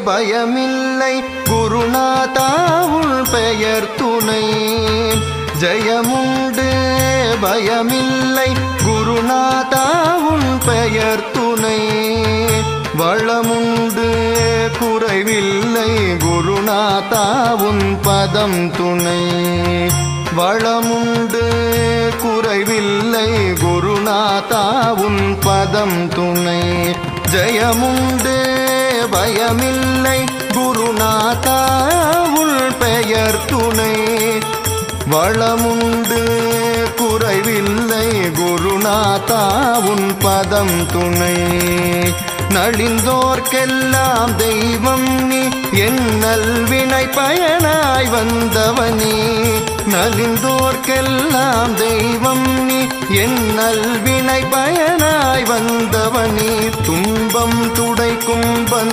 பயமில்லை குருநாதா உன் பெயர் துணை. ஜெயமுண்டு பயமில்லை குருநாதா உன் பெயர் துணை. வளமுண்டு குறைவில்லை குருநாதா உன் பதம் துணை. வளமுண்டு குறைவில்லை குருநாதா உன் பதம் துணை. ஜெயமுண்டு பயமில்லை குருநாதா உன் பெயர் துணை. வளமுண்டு குறைவில்லை குருநாதா உன் பதம் துணை. நலிந்தோர்க்கெல்லாம் தெய்வம் நீ என் நல்வினை பயனாய் வந்தவனே. நலிந்தோர்க்கெல்லாம் தெய்வம் நீ என் நல்வினை பயனாய் வந்தவனே. துன்பம் துடைக்கும்